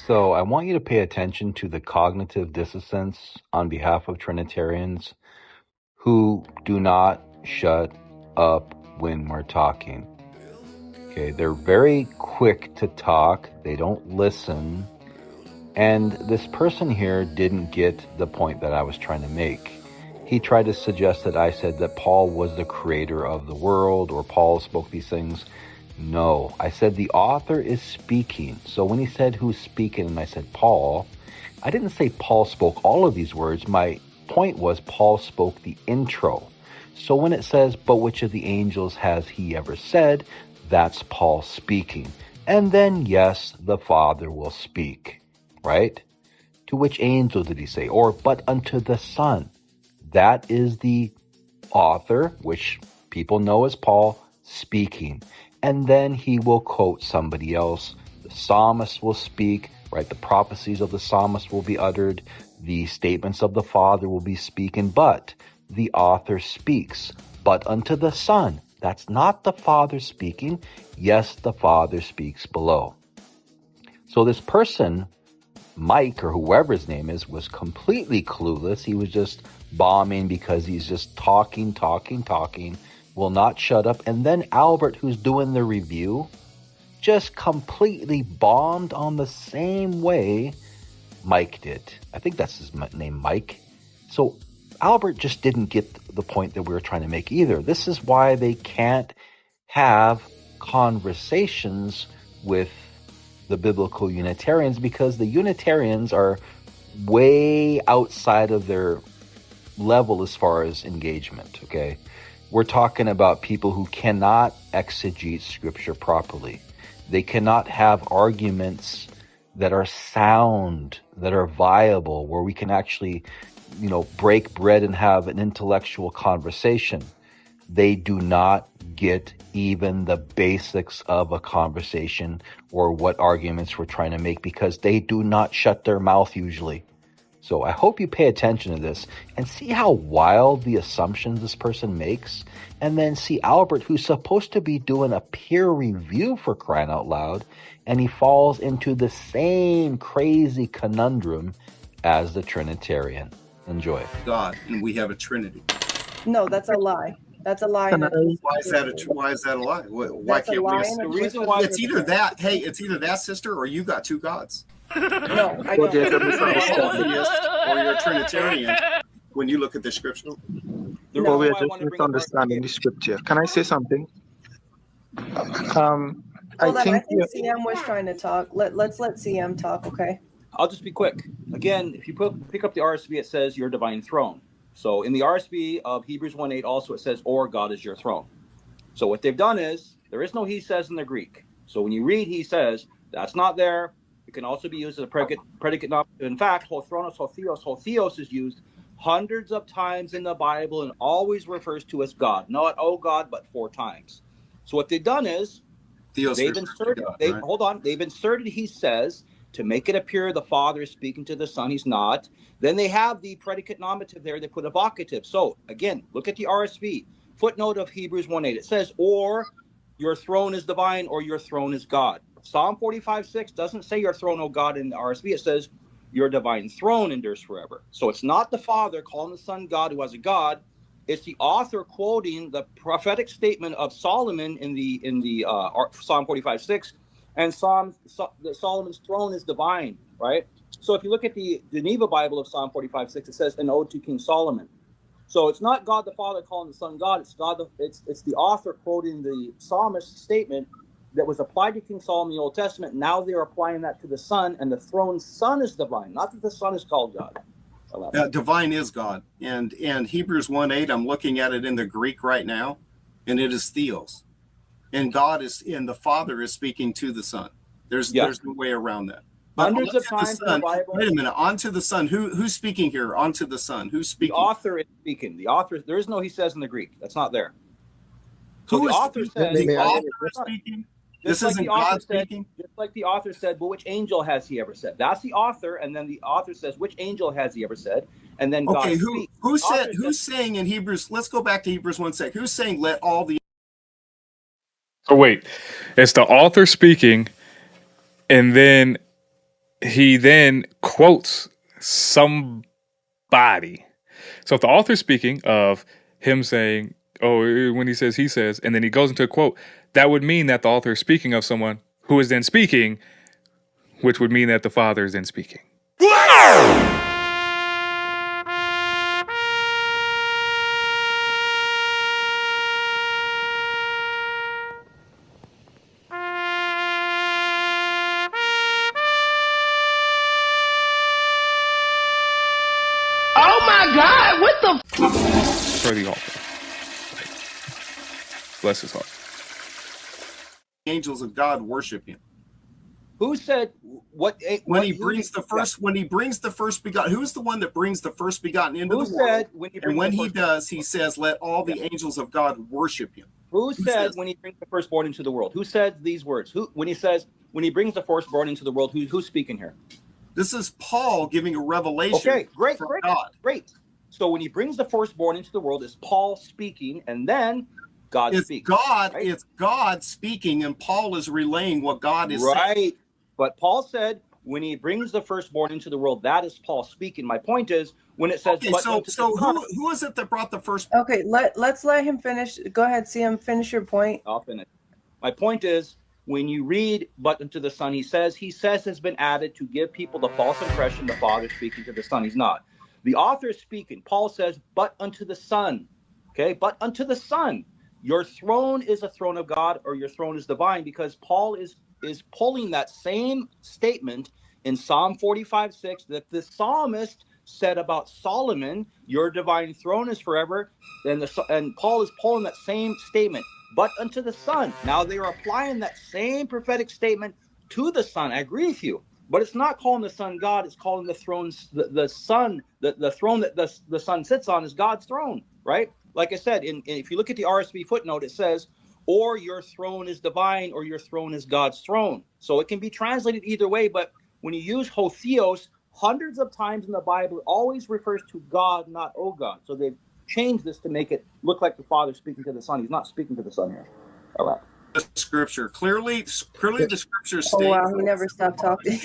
So I want you to pay attention to the cognitive dissonance on behalf of Trinitarians who do not shut up when we're talking. Okay, they're very quick to talk. They don't listen. And this person here didn't get the point that I was trying to make. He tried to suggest that I said that Paul was the creator of the world, or Paul spoke these things. No, I said the author is speaking. So when he said who's speaking, and I said Paul, I didn't say Paul spoke all of these words. My point was Paul spoke the intro. So when it says, but which of the angels has he ever said? That's Paul speaking. And then, yes, the Father will speak, right? To which angel did he say? Or, but unto the Son. That is the author, which people know as Paul, speaking. And then he will quote somebody else. The psalmist will speak, right? The prophecies of the psalmist will be uttered. The statements of the Father will be speaking, but the author speaks. But unto the Son. That's not the Father speaking. Yes, the Father speaks below. So this person, Mike, or whoever his name is, was completely clueless. He was just bombing because he's just talking, will not shut up. And then Albert, who's doing the review, just completely bombed on the same way Mike did. I think that's his name, Mike. So Albert just didn't get the point that we were trying to make either. This is why they can't have conversations with the biblical Unitarians, because the Unitarians are way outside of their level as far as engagement, okay? We're talking about people who cannot exegete Scripture properly. They cannot have arguments that are sound, that are viable, where we can actually, break bread and have an intellectual conversation. They do not get even the basics of a conversation or what arguments we're trying to make, because they do not shut their mouth usually. So I hope you pay attention to this and see how wild the assumptions this person makes. And then see Albert, who's supposed to be doing a peer review, for crying out loud, and he falls into the same crazy conundrum as the Trinitarian. Enjoy. God, and we have a Trinity. No, that's a lie. That's a lie. Why is that a lie? Why That's a can't we lie assume? and The a reason twist why of it's either that, hey, it's either that, sister, or you got two gods. No, I Well, don't. there's a You're a misunderstanding. monotheist or you're a Trinitarian when you look at the Scripture. Well, No. we are just misunderstanding the scripture. Can I say something? Hold on, I think CM was trying to talk. Let's let CM talk, okay? I'll just be quick. Again, if you pick up the RSV, it says your divine throne. So in the RSV of Hebrews 1:8 also it says, or God is your throne. So what they've done is, there is no he says in the Greek. So when you read he says, that's not there. It can also be used as a predicate nominative. In fact, ho thronos, ho theos is used hundreds of times in the Bible and always refers to as God. Not oh God, but 4 times. So what they've done is, they've inserted he says to make it appear the Father is speaking to the Son. He's not. Then they have the predicate nominative there. They put a vocative. So again, look at the RSV footnote of Hebrews 1:8. It says, or your throne is divine, or your throne is God. Psalm 45:6 doesn't say your throne, O God, in the RSV. It says your divine throne endures forever. So it's not the Father calling the Son God who has a God. It's the author quoting the prophetic statement of Solomon in the Psalm 45:6, and Solomon's throne is divine, right? So if you look at the Geneva Bible of Psalm 45:6, it says an ode to King Solomon. So it's not God the Father calling the Son God. It's it's the author quoting the psalmist's statement that was applied to King Solomon in the Old Testament. Now they're applying that to the Son, and the throne's Son is divine. Not that the Son is called God. Divine is God, and Hebrews 1:8. I'm looking at it in the Greek right now, and it is theos, and God is, and the Father is speaking to the Son. There's no way around that. But hundreds of times in the Bible. Wait a minute. Onto the Son. Who's speaking here? Onto the Son. Who's speaking? The author is speaking. The author. There is no he says in the Greek. That's not there. So the author says. The author is speaking. This isn't God speaking. Just like the author said, well, which angel has he ever said? That's the author, and then the author says, which angel has he ever said? And then God speaks. Who's saying in Hebrews? Let's go back to Hebrews 1:6. Who's saying let all the? Oh wait, it's the author speaking, and then he then quotes somebody. So if the author's speaking of him saying, oh, when he says, and then he goes into a quote, that would mean that the author is speaking of someone who is then speaking, which would mean that the Father is then speaking. Oh my God, what the For the author. Bless his heart. Angels of God worship him. Who said what? When he brings the first begotten, who's the one that brings the first begotten into the world? When he does, he says, "Let all the angels of God worship him." Who said when he brings the firstborn into the world? Who said these words? When he brings the firstborn into the world? Who's speaking here? This is Paul giving a revelation. Okay, great, from great, God. great. So when he brings the firstborn into the world, it's Paul speaking, and then God speaks. It's God speaking, and Paul is relaying what God is saying. Right. But Paul said, when he brings the firstborn into the world, that is Paul speaking. My point is, when it says, who is it that brought the first? Okay, let's let him finish. Go ahead, CM, finish your point. I'll finish. My point is, when you read, but unto the Son, he says has been added to give people the false impression the Father speaking to the Son. He's not. The author is speaking. Paul says, but unto the Son. Okay, but unto the Son. Your throne is a throne of God, or your throne is divine, because Paul is pulling that same statement in Psalm 45:6 that the psalmist said about Solomon, your divine throne is forever. And Paul is pulling that same statement, but unto the Son. Now they are applying that same prophetic statement to the Son. I agree with you, but it's not calling the Son God. It's calling the thrones, the Son, the throne that the Son sits on is God's throne, right? Like I said, if you look at the RSV footnote, it says, or your throne is divine, or your throne is God's throne. So it can be translated either way, but when you use hotheos, hundreds of times in the Bible, it always refers to God, not O God. So they've changed this to make it look like the Father speaking to the Son. He's not speaking to the Son here. All right. The scripture clearly the scripture states. Oh wow, he never stopped talking.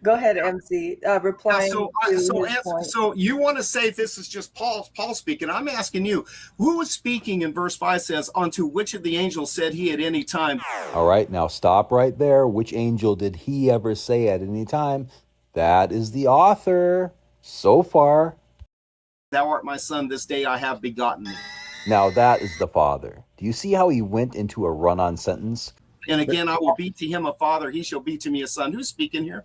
Go ahead, MC. Replying to his point. So you want to say this is just Paul speaking? I'm asking you, who was speaking in verse 5 says, unto which of the angels said he at any time? All right, now stop right there. Which angel did he ever say at any time? That is the author so far. Thou art my son, this day I have begotten thee. Now that is the Father. Do you see how he went into a run-on sentence? And again, I will be to him a father, he shall be to me a son. Who's speaking here?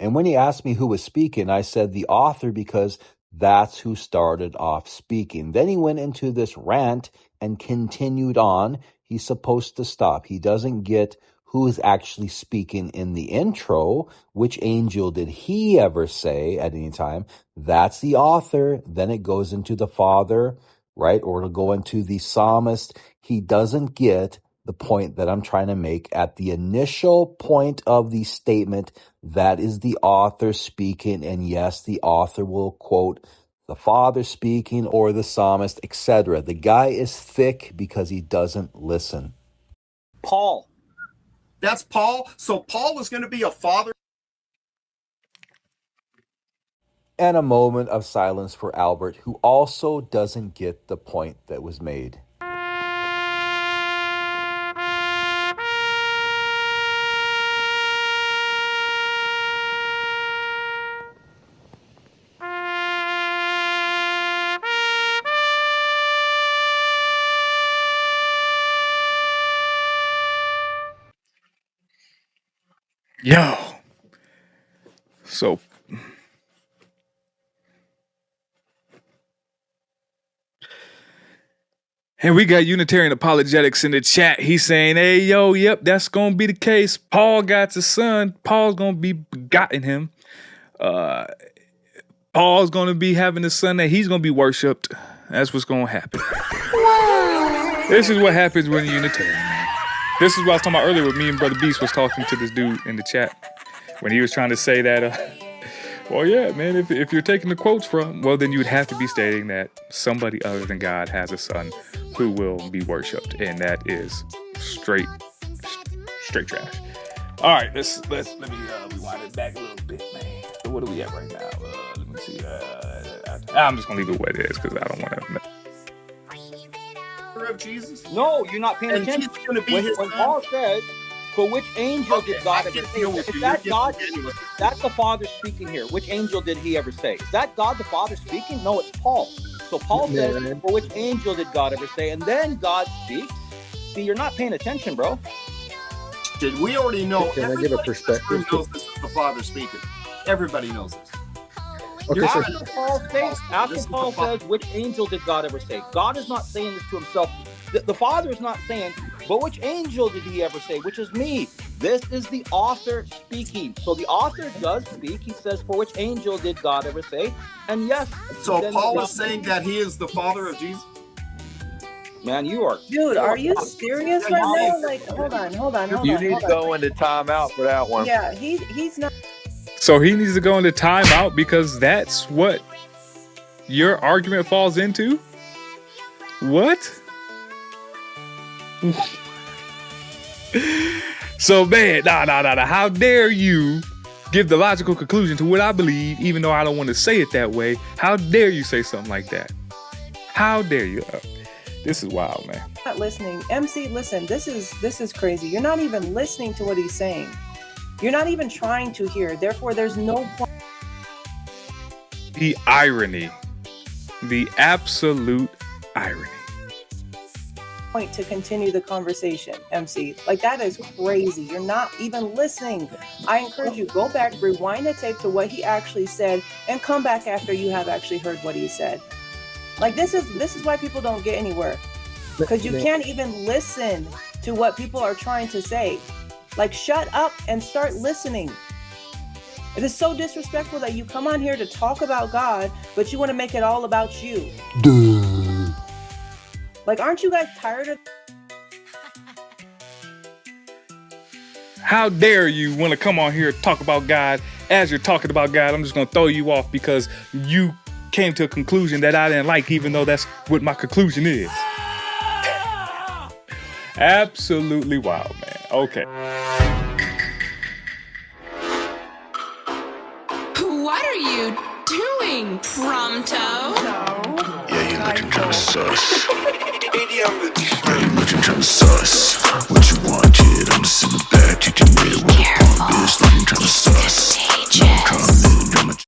And when he asked me who was speaking, I said the author, because that's who started off speaking. Then he went into this rant and continued on. He's supposed to stop. He doesn't get who is actually speaking in the intro. Which angel did he ever say at any time? That's the author. Then it goes into the Father, right? Or it'll go into the psalmist. He doesn't get the point that I'm trying to make at the initial point of the statement. That is the author speaking, and yes, the author will quote the Father speaking or the psalmist, etc. The guy is thick because he doesn't listen. Paul. That's Paul. So Paul is going to be a father. And a moment of silence for Albert, who also doesn't get the point that was made. Yo. So and we got Unitarian Apologetics in the chat. He's saying, hey, yo, yep, that's going to be the case. Paul got his son. Paul's going to be begotten him. Paul's going to be having a son that he's going to be worshipped. That's what's going to happen. This is what happens when you're Unitarian, man. This is what I was talking about earlier with me and Brother Beast was talking to this dude in the chat when he was trying to say that, well, yeah, man, if you're taking the quotes from, well, then you would have to be stating that somebody other than God has a son who will be worshipped, and that is straight trash. All right, let me rewind it back a little bit, man. So what are we at right now? Let me see. I'm just gonna leave it where it is because I don't want to. Of Jesus? No, you're not paying attention. When Paul says, "For which angel did God ever say?" Is that God? That's the Father speaking here. Which angel did he ever say? Is that God the Father speaking? No, it's Paul. So Paul says, "For which angel did God ever say?" And then God speaks. See, you're not paying attention, bro. We already know. Can I give a perspective? Knows this is the Father speaking. Everybody knows this. Okay, so After Paul says, which angel did God ever say? God is not saying this to himself. The Father is not saying, but which angel did he ever say? Which is me. This is the author speaking. So the author does speak. He says, for which angel did God ever say? And yes. So Paul is saying that he is the Father of Jesus? Man, you are. Dude, are you serious right now? Like, hold on. You need to go into timeout for that one. Yeah, he's not. So he needs to go into timeout because that's what your argument falls into? What? So, man, nah. How dare you give the logical conclusion to what I believe, even though I don't want to say it that way? How dare you say something like that? How dare you? This is wild, man. Not listening. MC, listen, this is crazy. You're not even listening to what he's saying. You're not even trying to hear. Therefore, there's no point. The irony. The absolute irony. Point to continue the conversation, MC. Like, that is crazy. You're not even listening. I encourage you, go back, rewind the tape to what he actually said, and come back after you have actually heard what he said. Like, this is why people don't get anywhere. Because you can't even listen to what people are trying to say. Like, shut up and start listening. It is so disrespectful that you come on here to talk about God, but you want to make it all about you. Duh. Like, aren't you guys tired of... How dare you want to come on here and talk about God as you're talking about God? I'm just going to throw you off because you came to a conclusion that I didn't like, even though that's what my conclusion is. Absolutely wild, man. Okay. What are you doing, Prompto? Yeah, you looking kinda sus. Yeah, you looking kinda sus. What you want, kid? I'm just in the back, you can hear what the pump is. Looking kinda sus. No comment.